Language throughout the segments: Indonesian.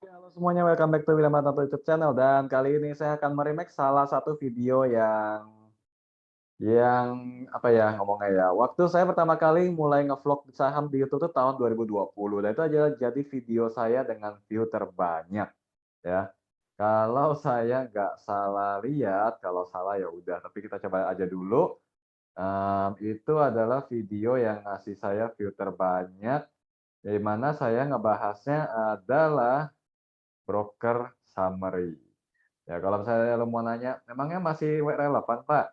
Halo semuanya, welcome back to William Atmato YouTube channel dan kali ini saya akan meremake salah satu video yang apa ya ngomongnya ya. Waktu saya pertama kali mulai ngevlog saham di YouTube tuh tahun 2020 dan itu aja jadi video saya dengan view terbanyak ya. Kalau saya nggak salah lihat, kalau salah ya udah, tapi kita coba aja dulu. Itu adalah video yang ngasih saya view terbanyak, di mana saya ngebahasnya adalah broker summary. Ya kalau misalnya lo mau nanya, "Memangnya masih relevan, Pak?"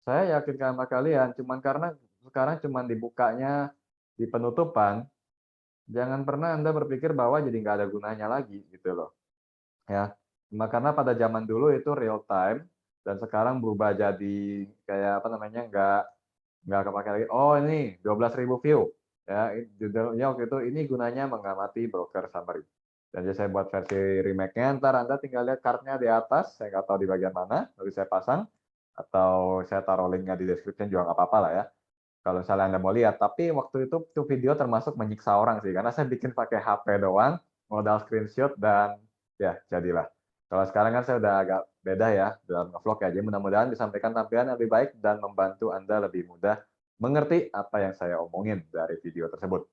Saya yakin sama kalian, cuman karena sekarang cuman dibukanya di penutupan, jangan pernah Anda berpikir bahwa jadi nggak ada gunanya lagi, gitu loh, ya. Cuma karena pada zaman dulu itu real time, dan sekarang berubah jadi kayak apa namanya, nggak kepakai lagi, "Oh ini 12.000 view," ya, judulnya waktu itu, "Ini gunanya mengamati broker summary." Dan jadi saya buat versi remake-nya, entar Anda tinggal lihat card-nya di atas, saya nggak tahu di bagian mana, nanti saya pasang, atau saya taruh link-nya di description juga nggak apa-apa lah ya, kalau misalnya Anda mau lihat. Tapi waktu itu video termasuk menyiksa orang sih, karena saya bikin pakai HP doang, modal screenshot dan ya jadilah. Kalau sekarang kan saya udah agak beda ya dalam nge-vlog ya, jadi mudah-mudahan bisa sampaikan tampilan yang lebih baik dan membantu Anda lebih mudah mengerti apa yang saya omongin dari video tersebut.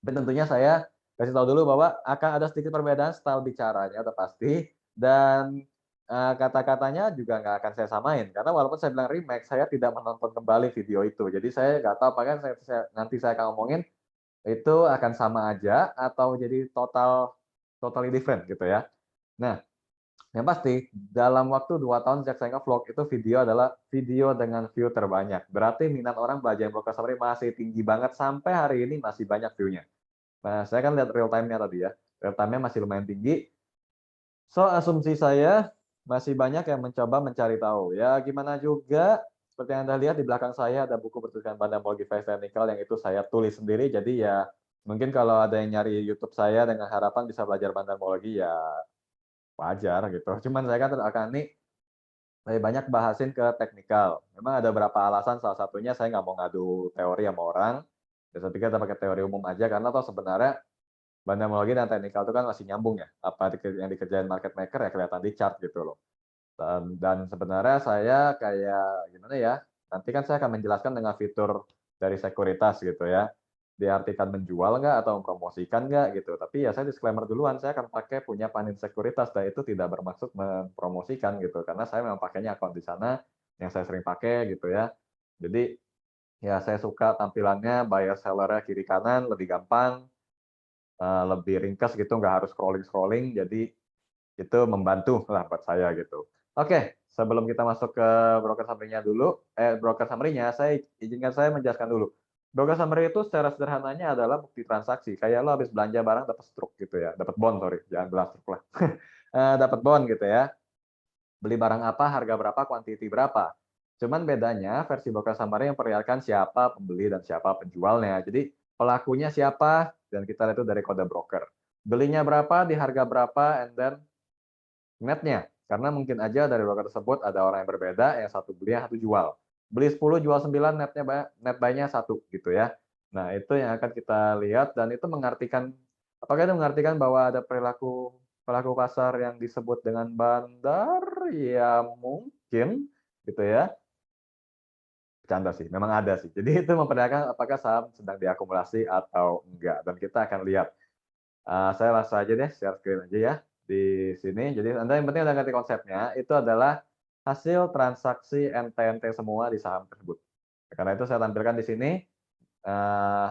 Tapi tentunya saya kasih tahu dulu bahwa akan ada sedikit perbedaan style bicaranya udah pasti, dan, kata-katanya juga nggak akan saya samain, karena walaupun saya bilang remake, saya tidak menonton kembali video itu. Jadi saya nggak tahu apakah nanti saya akan ngomongin itu akan sama aja atau jadi totally different gitu ya. Nah, yang pasti dalam waktu 2 tahun sejak saya nge-vlog itu video adalah video dengan view terbanyak. Berarti minat orang belajar broker summary masih tinggi banget sampai hari ini masih banyak view-nya. Nah, saya kan lihat real time-nya tadi ya, real time-nya masih lumayan tinggi, so asumsi saya masih banyak yang mencoba mencari tahu. Ya gimana juga, seperti yang Anda lihat di belakang saya ada buku bertuliskan Bandar-Morgi Fast Technical yang itu saya tulis sendiri, jadi ya mungkin kalau ada yang nyari YouTube saya dengan harapan bisa belajar Bandar-Morgi ya wajar gitu. Cuman saya kan akan nih lebih banyak bahasin ke teknikal. Memang ada beberapa alasan, salah satunya saya nggak mau ngadu teori sama orang, dan saya pikir kita pakai teori umum aja karena toh sebenarnya Bandemologi dan teknikal itu kan masih nyambung ya, apa yang dikerjain market maker ya kelihatan di chart gitu loh. Dan sebenarnya saya kayak gimana ya, nanti kan saya akan menjelaskan dengan fitur dari sekuritas gitu ya, diartikan menjual nggak atau mempromosikan nggak gitu. Tapi ya saya disclaimer duluan, saya akan pakai punya Panin Sekuritas dan itu tidak bermaksud mempromosikan gitu, karena saya memang pakainya akun di sana yang saya sering pakai gitu ya. Jadi ya saya suka tampilannya buyer seller-nya kiri kanan lebih gampang, lebih ringkas gitu, nggak harus scrolling-scrolling, jadi itu membantu lah buat saya gitu. Oke, sebelum kita masuk ke broker summary-nya dulu, broker summary-nya, izinkan saya menjelaskan dulu. Broker summary itu secara sederhananya adalah bukti transaksi, kayak lo habis belanja barang dapat struk gitu ya, dapat bond sorry, jangan bilang struk lah. Dapat bond gitu ya, beli barang apa, harga berapa, quantity berapa. Cuman bedanya versi broker summary yang memperlihatkan siapa pembeli dan siapa penjualnya. Jadi pelakunya siapa dan kita lihat itu dari kode broker. Belinya berapa, di harga berapa, and then net-nya. Karena mungkin aja dari broker tersebut ada orang yang berbeda, yang satu beli, yang satu jual. Beli 10, jual 9, net buy-nya 1 gitu ya. Nah, itu yang akan kita lihat dan itu mengartikan, apakah itu mengartikan bahwa ada perilaku pelaku pasar yang disebut dengan bandar? Ya mungkin gitu ya. Bercanda sih, memang ada sih. Jadi itu memperlihatkan apakah saham sedang diakumulasi atau enggak dan kita akan lihat. Saya langsung aja deh share screen aja ya di sini. Jadi Anda yang penting udah ngerti konsepnya, itu adalah hasil transaksi ente-ente semua di saham tersebut. Karena itu saya tampilkan di sini, eee,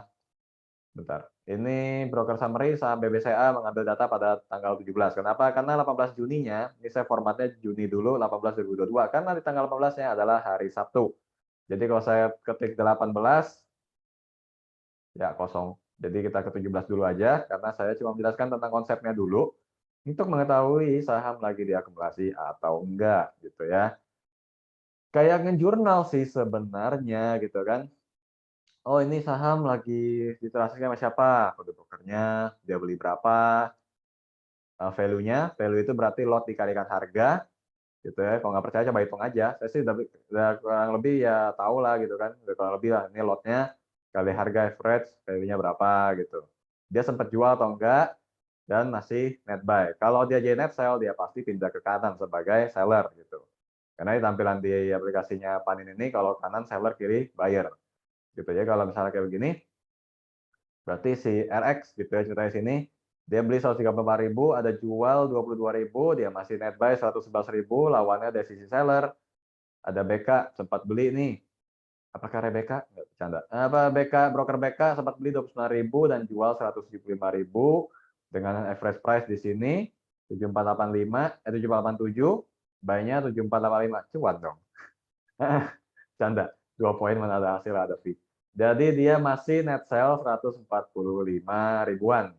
bentar, ini broker summary saham BBCA mengambil data pada tanggal 17. Kenapa? Karena 18 Juninya, ini saya formatnya Juni dulu 18/2022, karena di tanggal 18-nya adalah hari Sabtu. Jadi kalau saya ketik 18, ya kosong. Jadi kita ke 17 dulu aja, karena saya cuma menjelaskan tentang konsepnya dulu, untuk mengetahui saham lagi diakumulasi atau enggak, gitu ya. Kayak ngejurnal sih sebenarnya gitu kan. Oh ini saham lagi ditransaksi sama siapa, kode brokernya, dia beli berapa, value-nya, value itu berarti lot dikalikan harga, gitu ya. Kalau nggak percaya coba hitung aja. Saya sih udah kurang lebih ya tahu lah gitu kan, udah kurang lebih lah ini lotnya kali harga average, value-nya berapa gitu. Dia sempat jual atau enggak, dan masih net buy. Kalau dia jadi net sell, dia pasti pindah ke kanan sebagai seller gitu. Karena di tampilan di aplikasinya Panin ini kalau kanan seller, kiri buyer. Gitu ya. Kalau misalnya kayak begini, berarti si RX gitu ya ceritanya sini, dia beli 134.000, ada jual 22.000, dia masih net buy 111.000, lawannya dari sisi seller, ada BK sempat beli nih. Apakah Rebecca? Nggak bercanda. Apa BK, broker BK sempat beli 29.000 dan jual 175.000 dengan average price di sini 7485, 7487, buy-nya 7485. Cuan dong. Canda. 2 poin mana ada hasil, ada fee. Jadi dia masih net sell 145 ribuan.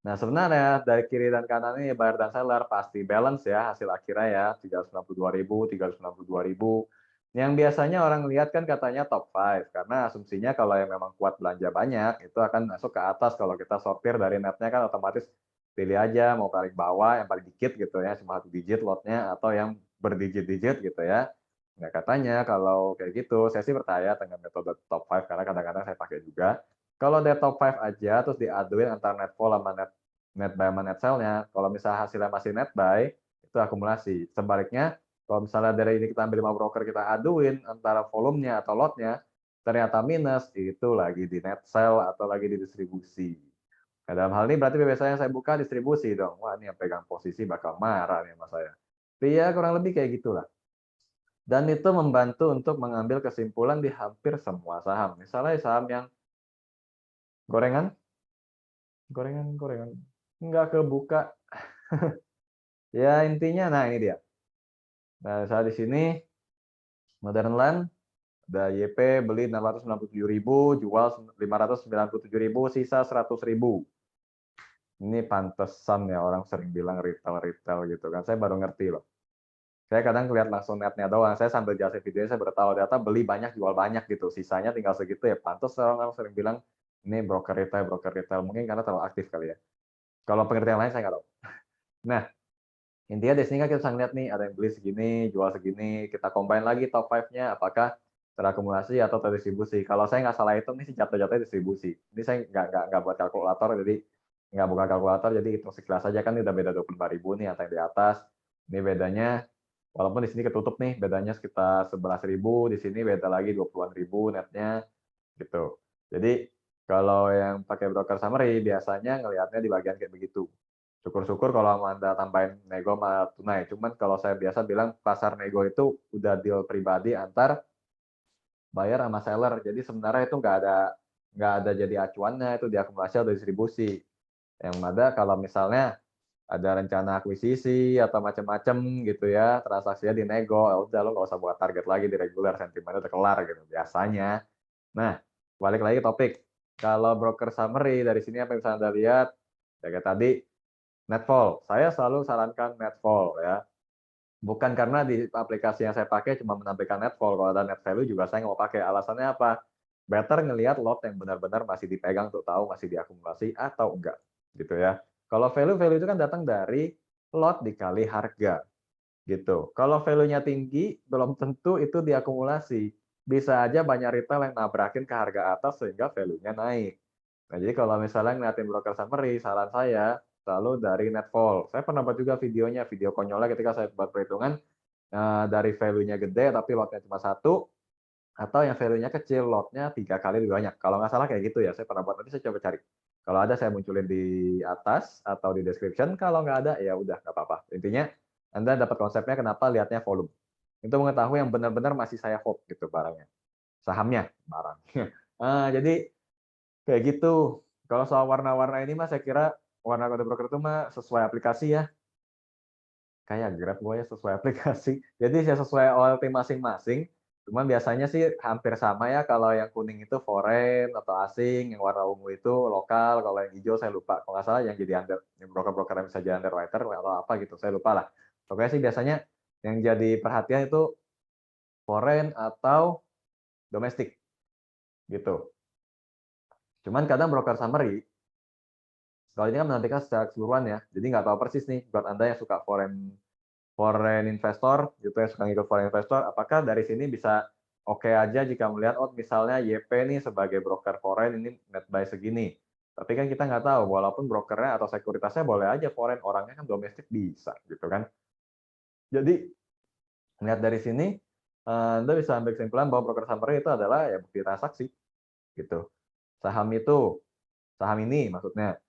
Nah, sebenarnya dari kiri dan kanan ini buyer dan seller pasti balance ya hasil akhirnya ya, 392.000, 392.000. Yang biasanya orang lihat kan katanya top 5 karena asumsinya kalau yang memang kuat belanja banyak itu akan masuk ke atas. Kalau kita sortir dari netnya kan otomatis pilih aja mau paling bawah yang paling dikit gitu ya, cuma 1 digit lotnya atau yang berdijit-dijit gitu ya. Nah, katanya kalau kayak gitu saya sih percaya dengan metode top 5 karena kadang-kadang saya pakai juga. Kalau dari top 5 aja terus diaduin antara net fall sama net buy sama net sell-nya, kalau misalnya hasilnya masih net buy, itu akumulasi. Sebaliknya, kalau misalnya dari ini kita ambil 5 broker, kita aduin antara volumenya atau lotnya, ternyata minus, itu lagi di net sell atau lagi di distribusi. Nah, dalam hal ini berarti biasanya saya buka distribusi dong. Wah, ini yang pegang posisi bakal marah nih sama saya. Tapi ya kurang lebih kayak gitulah. Dan itu membantu untuk mengambil kesimpulan di hampir semua saham. Misalnya saham yang gorengan, gorengan, nggak kebuka. Ya intinya, nah ini dia. Nah, saya di sini Modern Land, ada YP beli 697.000, jual 597.000, sisa 100.000. Ini pantesan ya orang sering bilang retail gitu kan. Saya baru ngerti loh. Saya kadang lihat langsung netnya doang. Saya sambil jelasin videonya saya baru tahu ternyata beli banyak jual banyak gitu. Sisanya tinggal segitu ya. Pantes orang sering bilang ini broker retail, broker retail. Mungkin karena terlalu aktif kali ya. Kalau pengertian lain saya nggak tahu. Nah, intinya di sini kan kita bisa lihat nih, ada yang beli segini, jual segini, kita combine lagi top 5-nya, apakah terakumulasi atau terdistribusi. Kalau saya nggak salah hitung, ini sih jatuh-jatuhnya distribusi. Ini saya nggak buat kalkulator, jadi nggak buka kalkulator, jadi hitung sekilas aja kan ini udah beda 25.000 nih, atau yang di atas. Ini bedanya, walaupun di sini ketutup nih, bedanya sekitar 11.000, di sini beda lagi 20-an ribu netnya, gitu. Jadi, kalau yang pakai broker summary, biasanya ngelihatnya di bagian kayak begitu. Syukur-syukur kalau Anda tambahin nego sama tunai. Cuman kalau saya biasa bilang pasar nego itu udah deal pribadi antar buyer sama seller. Jadi sebenarnya itu nggak ada jadi acuannya itu diakumulasi atau distribusi. Yang ada kalau misalnya ada rencana akuisisi atau macam-macam gitu ya, transaksinya di nego, ya udah lo nggak usah buat target lagi di reguler, sentimennya udah kelar gitu biasanya. Nah, balik lagi ke topik. Kalau broker summary dari sini apa yang bisa Anda lihat? Ya kayak tadi Netfall, saya selalu sarankan Netfall ya. Bukan karena di aplikasi yang saya pakai cuma menampilkan Netfall, kalau ada net value juga saya nggak mau pakai. Alasannya apa? Better ngelihat lot yang benar-benar masih dipegang untuk tahu masih diakumulasi atau enggak, gitu ya. Kalau value itu kan datang dari lot dikali harga, gitu. Kalau value-nya tinggi, belum tentu itu diakumulasi. Bisa aja banyak retail yang nabrakin ke harga atas sehingga value-nya naik. Nah, jadi kalau misalnya ngeliatin broker summary, saran saya selalu dari Netfall. Saya pernah buat juga videonya, video konyolnya ketika saya buat perhitungan dari value-nya gede tapi lotnya cuma satu, atau yang value-nya kecil, lotnya 3 kali lebih banyak. Kalau nggak salah kayak gitu ya, saya pernah buat. Nanti saya coba cari. Kalau ada saya munculin di atas atau di description. Kalau nggak ada ya udah nggak apa-apa. Intinya Anda dapat konsepnya kenapa lihatnya volume. Itu mengetahui yang benar-benar masih saya hold gitu barangnya. Sahamnya, barang. Jadi kayak gitu. Kalau soal warna-warna ini Mas, saya kira warna kode broker itu mah sesuai aplikasi ya. Kayak Grab pokoknya sesuai aplikasi. Jadi ya sesuai OLT masing-masing. Cuman biasanya sih hampir sama ya, kalau yang kuning itu foreign atau asing, yang warna ungu itu lokal, kalau yang hijau saya lupa. Kalau nggak salah yang jadi under, yang broker-broker yang bisa jadi underwriter atau apa gitu, saya lupa lah. Pokoknya sih biasanya yang jadi perhatian itu foreign atau domestik gitu. Cuman kadang broker summary kalau ini kan menampilkan secara keseluruhan ya, jadi nggak tahu persis nih buat Anda yang suka foreign foreign investor gitu ya, suka ngikut foreign investor, apakah dari sini bisa oke aja jika melihat, oh misalnya YP nih sebagai broker foreign ini net buy segini. Tapi kan kita nggak tahu, walaupun brokernya atau sekuritasnya boleh aja foreign, orangnya kan domestik bisa, gitu kan. Jadi, lihat dari sini, Anda bisa ambil kesimpulan bahwa broker summary itu adalah ya bukti transaksi, gitu. Saham itu, saham ini maksudnya,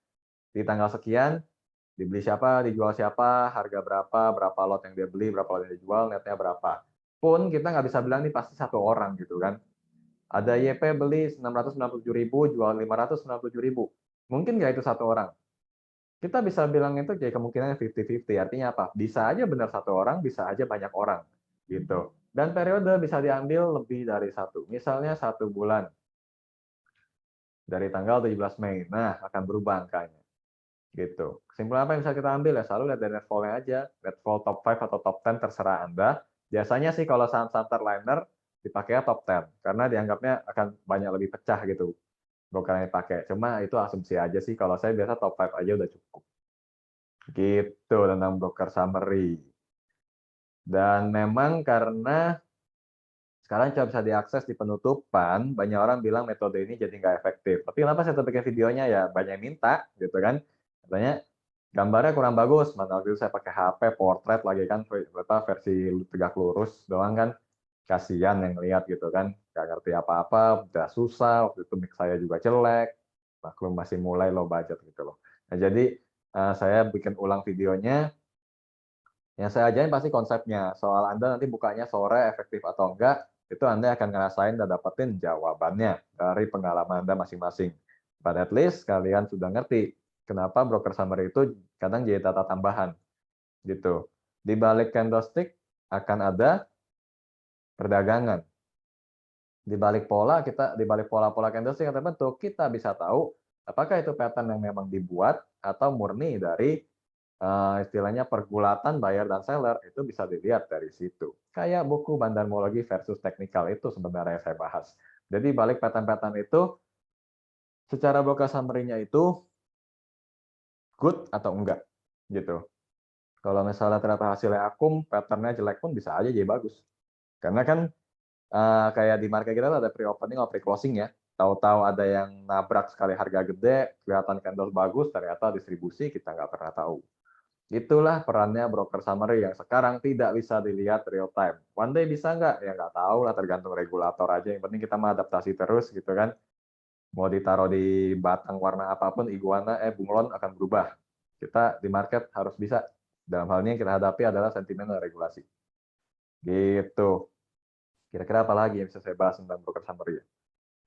di tanggal sekian, dibeli siapa, dijual siapa, harga berapa, berapa lot yang dia beli, berapa lot yang dia jual, netnya berapa. Pun kita nggak bisa bilang ini pasti satu orang gitu kan. Ada YP beli 697.000, jual 597.000. Mungkin nggak itu satu orang? Kita bisa bilang itu kayak kemungkinannya 50-50. Artinya apa? Bisa aja benar satu orang, bisa aja banyak orang. Gitu. Dan periode bisa diambil lebih dari satu. Misalnya 1 bulan. Dari tanggal 17 Mei. Nah, akan berubah angkanya. Gitu. Kesimpulan apa yang bisa kita ambil ya? Selalu lihat dari net fall-nya aja. Net fall top 5 atau top 10 terserah Anda. Biasanya sih kalau saham-saham liner dipakai top 10. Karena dianggapnya akan banyak lebih pecah gitu. Broker yang dipakai. Cuma itu asumsi aja sih. Kalau saya biasa top 5 aja udah cukup. Gitu tentang broker summary. Dan memang karena sekarang cuma bisa diakses di penutupan, banyak orang bilang metode ini jadi nggak efektif. Tapi kenapa saya tetap bikin videonya ya banyak yang minta gitu kan. Katanya gambarnya kurang bagus, mana waktu itu saya pakai HP portrait lagi kan versi tegak lurus doang kan. Kasihan yang lihat gitu kan, nggak ngerti apa-apa, udah susah, waktu itu mic saya juga jelek, maklum masih mulai low budget gitu loh. Nah jadi saya bikin ulang videonya. Yang saya ajarin pasti konsepnya. Soal Anda nanti bukanya sore efektif atau enggak, itu Anda akan ngerasain dan dapetin jawabannya dari pengalaman Anda masing-masing. But at least kalian sudah ngerti kenapa broker summary itu kadang jadi data tambahan. Gitu. Di balik candlestick akan ada perdagangan. Di balik pola-pola candlestick yang terbentuk, kita bisa tahu apakah itu pattern yang memang dibuat atau murni dari istilahnya pergulatan buyer dan seller. Itu bisa dilihat dari situ. Kayak buku bandarmologi versus teknikal itu sebenarnya yang saya bahas. Jadi balik pattern-pattern itu, secara broker summary-nya itu good atau enggak, gitu. Kalau misalnya ternyata hasilnya akum, pattern-nya jelek pun bisa aja jadi bagus. Karena kan kayak di market kita tuh ada pre-opening atau pre-closing ya. Tahu-tahu ada yang nabrak sekali harga gede, kelihatan candle bagus, ternyata distribusi kita nggak pernah tahu. Itulah perannya broker summary yang sekarang tidak bisa dilihat real time. One day bisa nggak? Ya nggak tahu lah, tergantung regulator aja. Yang penting kita mengadaptasi terus gitu kan. Mau ditaruh di batang warna apapun, iguana, bunglon akan berubah. Kita di market harus bisa. Dalam hal ini yang kita hadapi adalah sentimen dan regulasi. Gitu. Kira-kira apa lagi yang bisa saya bahas tentang broker summary?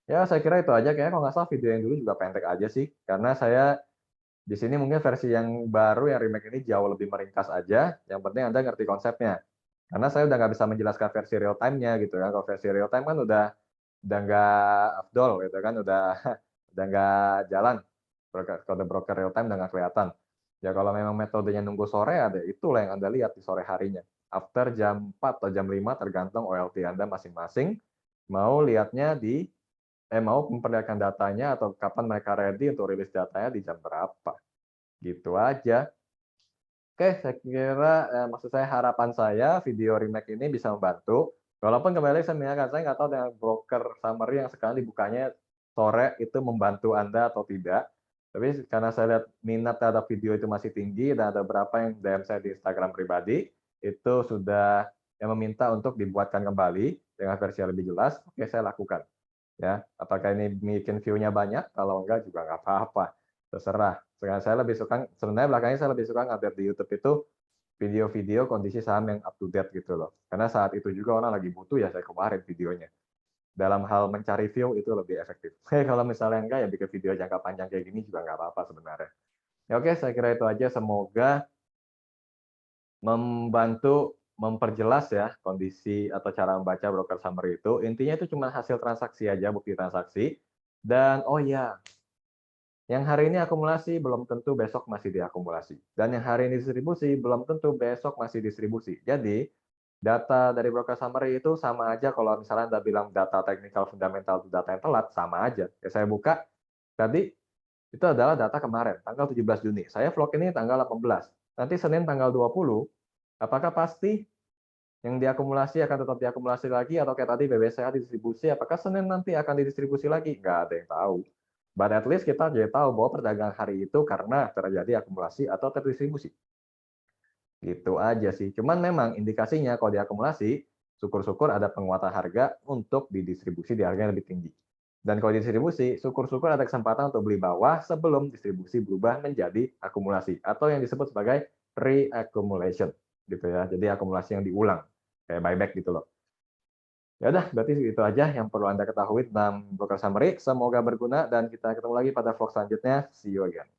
Ya, saya kira itu aja. Kayaknya kalau nggak salah video yang dulu juga pendek aja sih. Karena saya di sini mungkin versi yang baru, yang remake ini jauh lebih meringkas aja. Yang penting Anda ngerti konsepnya. Karena saya udah nggak bisa menjelaskan versi real time-nya gitu kan. Kalau versi real time kan udah nggak afdol gitu kan, udah nggak jalan. Kode broker real time udah nggak kelihatan. Ya kalau memang metodenya nunggu sore, ada itulah yang Anda lihat di sore harinya. After jam 4 atau jam 5 tergantung OLT Anda masing-masing. Mau lihatnya mau memperlihatkan datanya atau kapan mereka ready untuk rilis datanya di jam berapa. Gitu aja. Oke, saya kira maksud saya harapan saya video remake ini bisa membantu. Walaupun kembali saya mengingatkan, saya nggak tahu dengan broker summary yang sekarang dibukanya sore itu membantu Anda atau tidak. Tapi karena saya lihat minat terhadap video itu masih tinggi dan ada beberapa yang DM saya di Instagram pribadi, itu sudah yang meminta untuk dibuatkan kembali dengan versi yang lebih jelas, oke saya lakukan. Ya, apakah ini bikin view-nya banyak? Kalau enggak juga nggak apa-apa, terserah. Sebenarnya belakangan saya lebih suka ngupdate di YouTube itu video-video kondisi saham yang up to date gitu loh. Karena saat itu juga orang lagi butuh ya saya kemarin videonya. Dalam hal mencari view itu lebih efektif. Kalau misalnya enggak ya bikin video jangka panjang kayak gini juga nggak apa-apa sebenarnya. Ya oke, saya kira itu aja. Semoga membantu memperjelas ya kondisi atau cara membaca broker summary itu. Intinya itu cuma hasil transaksi aja, bukti transaksi. Dan oh ya, yang hari ini akumulasi belum tentu besok masih diakumulasi. Dan yang hari ini distribusi belum tentu besok masih distribusi. Jadi, data dari broker summary itu sama aja kalau misalnya Anda bilang data teknikal fundamental itu data yang telat, sama aja. Ya, saya buka, tadi itu adalah data kemarin, tanggal 17 Juni. Saya vlog ini tanggal 18. Nanti Senin tanggal 20, apakah pasti yang diakumulasi akan tetap diakumulasi lagi atau kayak tadi BBCA didistribusi, apakah Senin nanti akan didistribusi lagi? Nggak ada yang tahu. But at least kita jadi tahu bahwa perdagangan hari itu karena terjadi akumulasi atau terdistribusi. Gitu aja sih. Cuman memang indikasinya kalau diakumulasi, syukur-syukur ada penguatan harga untuk didistribusi di harga yang lebih tinggi. Dan kalau distribusi, syukur-syukur ada kesempatan untuk beli bawah sebelum distribusi berubah menjadi akumulasi atau yang disebut sebagai re-accumulation gitu ya. Jadi akumulasi yang diulang kayak buyback gitu loh. Ya udah, berarti itu aja yang perlu Anda ketahui tentang broker summary. Semoga berguna dan kita ketemu lagi pada vlog selanjutnya. See you again.